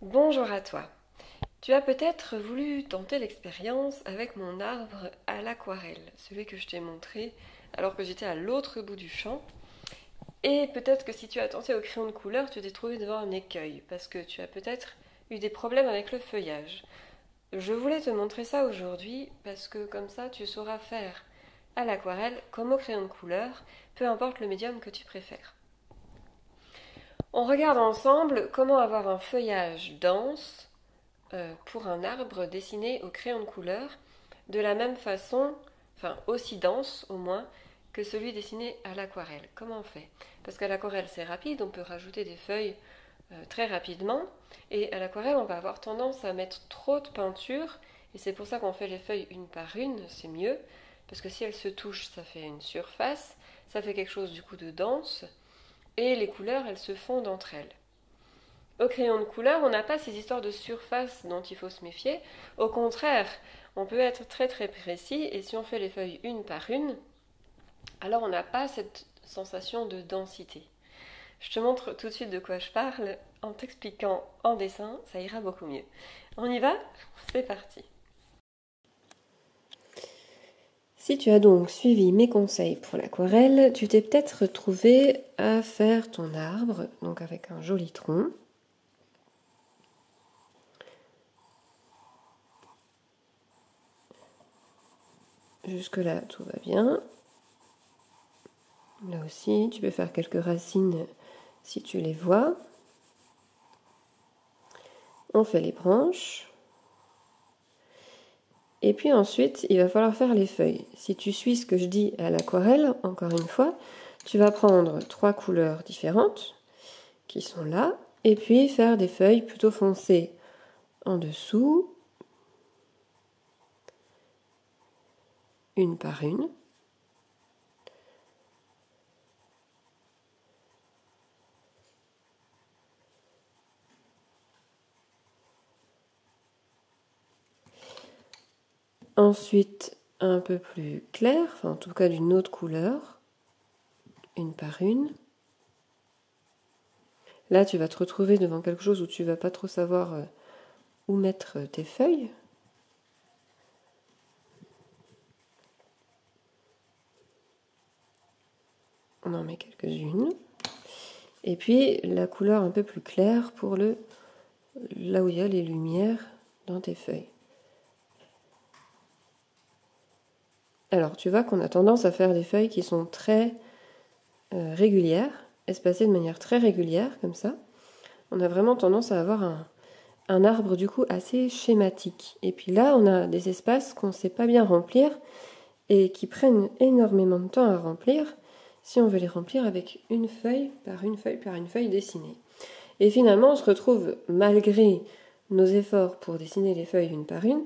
Bonjour à toi. Tu as peut-être voulu tenter l'expérience avec mon arbre à l'aquarelle, celui que je t'ai montré alors que j'étais à l'autre bout du champ. Et peut-être que si tu as tenté au crayon de couleur, tu t'es trouvé devant un écueil, parce que tu as peut-être eu des problèmes avec le feuillage. Je voulais te montrer ça aujourd'hui, parce que comme ça tu sauras faire à l'aquarelle comme au crayon de couleur, peu importe le médium que tu préfères. On regarde ensemble comment avoir un feuillage dense pour un arbre dessiné au crayon de couleur, de la même façon, enfin aussi dense au moins, que celui dessiné à l'aquarelle. Comment on fait? Parce qu'à l'aquarelle c'est rapide, on peut rajouter des feuilles très rapidement, et à l'aquarelle on va avoir tendance à mettre trop de peinture, et c'est pour ça qu'on fait les feuilles une par une, c'est mieux, parce que si elles se touchent ça fait une surface, ça fait quelque chose du coup de dense, et les couleurs elles se fondent entre elles. Au crayon de couleur, on n'a pas ces histoires de surface dont il faut se méfier. Au contraire, on peut être très très précis et si on fait les feuilles une par une, alors on n'a pas cette sensation de densité. Je te montre tout de suite de quoi je parle en t'expliquant en dessin, ça ira beaucoup mieux. On y va? C'est parti. Si tu as donc suivi mes conseils pour l'aquarelle, tu t'es peut-être retrouvé à faire ton arbre, donc avec un joli tronc. Jusque-là, tout va bien. Là aussi, tu peux faire quelques racines si tu les vois. On fait les branches. Et puis ensuite, il va falloir faire les feuilles. Si tu suis ce que je dis à l'aquarelle, encore une fois, tu vas prendre 3 couleurs différentes qui sont là, et puis faire des feuilles plutôt foncées en dessous, une par une. Ensuite, un peu plus clair, enfin en tout cas d'une autre couleur, une par une. Là, tu vas te retrouver devant quelque chose où tu vas pas trop savoir où mettre tes feuilles. On en met quelques-unes. Et puis la couleur un peu plus claire pour là où il y a les lumières dans tes feuilles. Alors tu vois qu'on a tendance à faire des feuilles qui sont très régulières, espacées de manière très régulière, comme ça. On a vraiment tendance à avoir un arbre du coup assez schématique. Et puis là, on a des espaces qu'on ne sait pas bien remplir et qui prennent énormément de temps à remplir si on veut les remplir avec une feuille par une feuille par une feuille dessinée. Et finalement, on se retrouve, malgré nos efforts pour dessiner les feuilles une par une,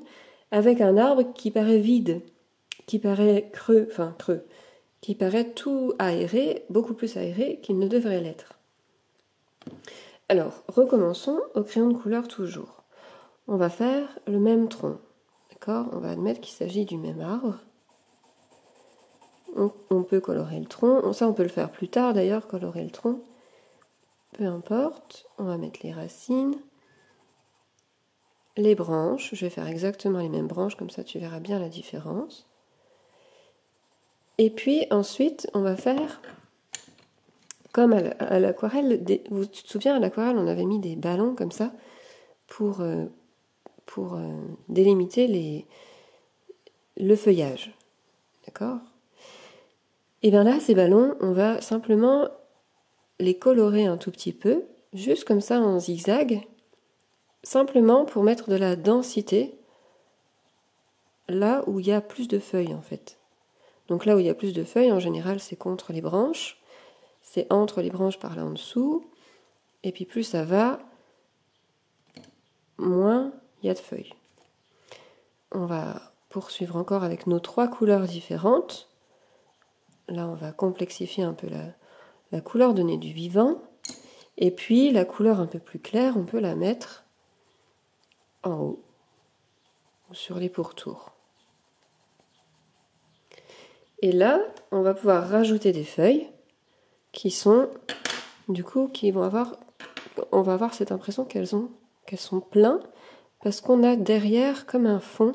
avec un arbre qui paraît vide, qui paraît creux, qui paraît tout aéré, beaucoup plus aéré qu'il ne devrait l'être. Alors, recommençons au crayon de couleur toujours. On va faire le même tronc, d'accord? On va admettre qu'il s'agit du même arbre. On peut colorer le tronc, ça on peut le faire plus tard d'ailleurs, colorer le tronc. Peu importe, on va mettre les racines, les branches, je vais faire exactement les mêmes branches, comme ça tu verras bien la différence. Et puis ensuite, on va faire, comme à l'aquarelle, tu te souviens, à l'aquarelle, on avait mis des ballons comme ça pour délimiter le feuillage. D'accord? Et bien là, ces ballons, on va simplement les colorer un tout petit peu, juste comme ça en zigzag, simplement pour mettre de la densité là où il y a plus de feuilles en fait. Donc là où il y a plus de feuilles, en général, c'est contre les branches, c'est entre les branches par là en dessous, et puis plus ça va, moins il y a de feuilles. On va poursuivre encore avec nos 3 couleurs différentes. Là, on va complexifier un peu la couleur donnée du vivant. Et puis, la couleur un peu plus claire, on peut la mettre en haut, ou sur les pourtours. Et là, on va pouvoir rajouter des feuilles qui sont, du coup, on va avoir cette impression qu'elles ont qu'elles sont pleines, parce qu'on a derrière comme un fond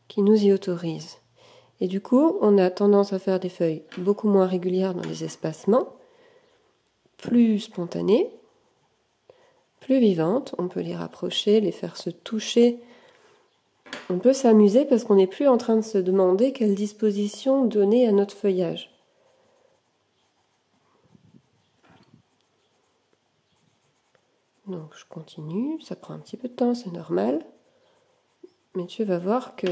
qui nous y autorise. Et du coup, on a tendance à faire des feuilles beaucoup moins régulières dans les espacements, plus spontanées, plus vivantes. On peut les rapprocher, les faire se toucher. On peut s'amuser parce qu'on n'est plus en train de se demander quelle disposition donner à notre feuillage. Donc je continue, ça prend un petit peu de temps, c'est normal. Mais tu vas voir que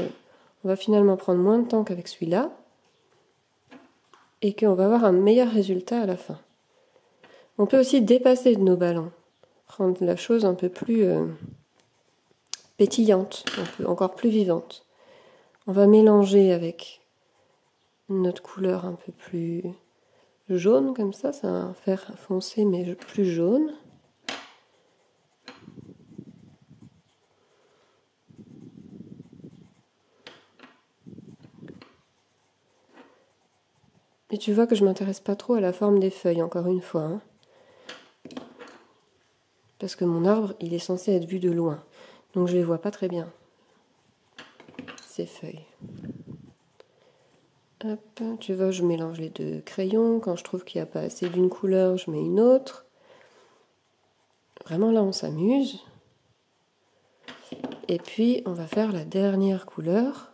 on va finalement prendre moins de temps qu'avec celui-là et qu'on va avoir un meilleur résultat à la fin. On peut aussi dépasser de nos ballons, rendre la chose un peu plus pétillante, encore plus vivante. On va mélanger avec notre couleur un peu plus jaune comme ça va un fer foncé mais plus jaune. Et tu vois que je m'intéresse pas trop à la forme des feuilles, encore une fois. Hein. Parce que mon arbre, il est censé être vu de loin. Donc je les vois pas très bien, ces feuilles. Hop, tu vois, je mélange les deux crayons. Quand je trouve qu'il n'y a pas assez d'une couleur, je mets une autre. Vraiment là, on s'amuse. Et puis, on va faire la dernière couleur,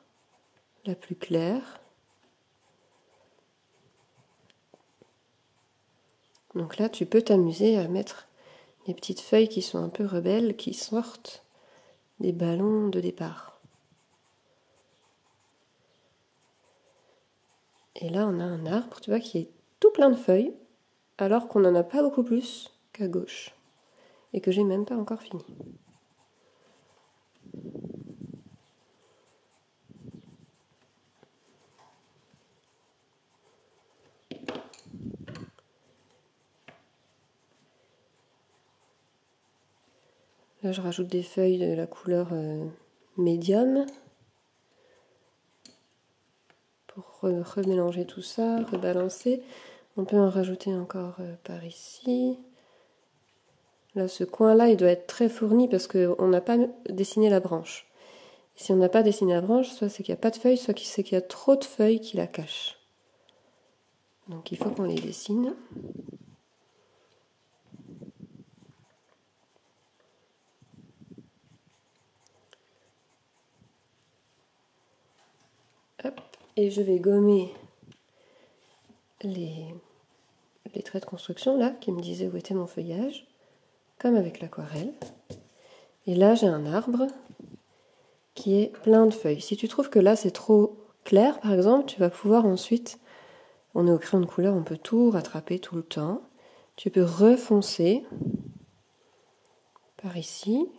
la plus claire. Donc là, tu peux t'amuser à mettre les petites feuilles qui sont un peu rebelles, qui sortent des ballons de départ. Et là, on a un arbre, tu vois, qui est tout plein de feuilles, alors qu'on n'en a pas beaucoup plus qu'à gauche. Et que j'ai même pas encore fini. Là, je rajoute des feuilles de la couleur médium pour remélanger tout ça, rebalancer. On peut en rajouter encore par ici. Là, ce coin-là, il doit être très fourni parce qu'on n'a pas dessiné la branche. Et si on n'a pas dessiné la branche, soit c'est qu'il n'y a pas de feuilles, soit c'est qu'il y a trop de feuilles qui la cachent. Donc il faut qu'on les dessine. Hop, et je vais gommer les traits de construction là qui me disaient où était mon feuillage, comme avec l'aquarelle. Et là j'ai un arbre qui est plein de feuilles. Si tu trouves que là c'est trop clair par exemple, tu vas pouvoir ensuite, on est au crayon de couleur, on peut tout rattraper tout le temps. Tu peux refoncer par ici,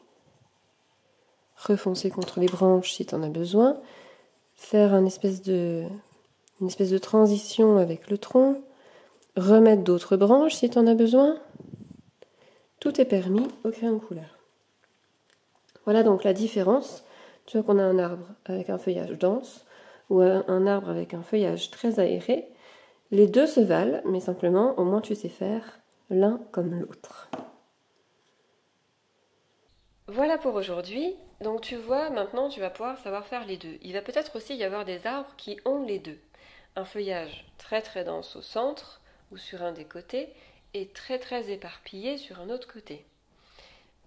refoncer contre les branches si tu en as besoin, faire une espèce de transition avec le tronc, remettre d'autres branches si tu en as besoin. Tout est permis au crayon de couleur. Voilà donc la différence. Tu vois qu'on a un arbre avec un feuillage dense ou un arbre avec un feuillage très aéré. Les deux se valent, mais simplement, au moins tu sais faire l'un comme l'autre. Voilà pour aujourd'hui. Donc tu vois, maintenant tu vas pouvoir savoir faire les deux. Il va peut-être aussi y avoir des arbres qui ont les deux. Un feuillage très très dense au centre ou sur un des côtés et très très éparpillé sur un autre côté.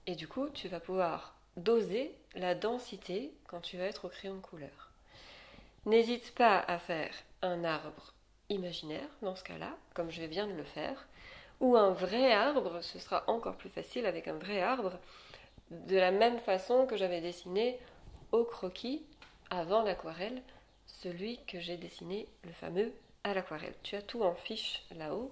Et du coup, tu vas pouvoir doser la densité quand tu vas être au crayon de couleur. N'hésite pas à faire un arbre imaginaire dans ce cas-là, comme je viens de le faire, ou un vrai arbre, ce sera encore plus facile avec un vrai arbre, de la même façon que j'avais dessiné au croquis avant l'aquarelle, celui que j'ai dessiné, le fameux à l'aquarelle. Tu as tout en fiche là-haut.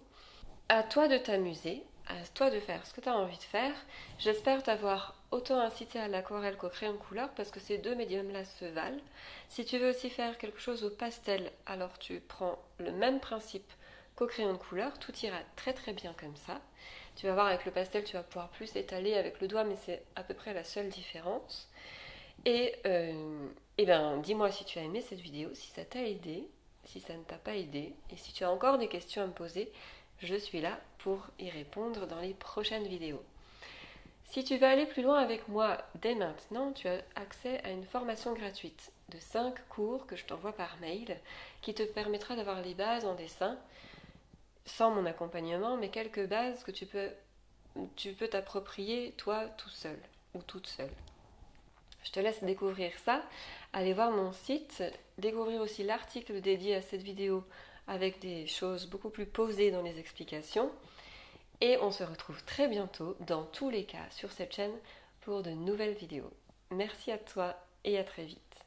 À toi de t'amuser, à toi de faire ce que tu as envie de faire. J'espère t'avoir autant incité à l'aquarelle qu'au crayon de couleur parce que ces deux médiums-là se valent. Si tu veux aussi faire quelque chose au pastel, alors tu prends le même principe qu'au crayon de couleur, tout ira très très bien comme ça. Tu vas voir avec le pastel, tu vas pouvoir plus étaler avec le doigt, mais c'est à peu près la seule différence. Et ben, dis-moi si tu as aimé cette vidéo, si ça t'a aidé, si ça ne t'a pas aidé, et si tu as encore des questions à me poser, je suis là pour y répondre dans les prochaines vidéos. Si tu veux aller plus loin avec moi dès maintenant, tu as accès à une formation gratuite de 5 cours que je t'envoie par mail qui te permettra d'avoir les bases en dessin sans mon accompagnement, mais quelques bases que tu peux t'approprier toi tout seul ou toute seule. Je te laisse découvrir ça, aller voir mon site, découvrir aussi l'article dédié à cette vidéo avec des choses beaucoup plus posées dans les explications. Et on se retrouve très bientôt, dans tous les cas, sur cette chaîne pour de nouvelles vidéos. Merci à toi et à très vite.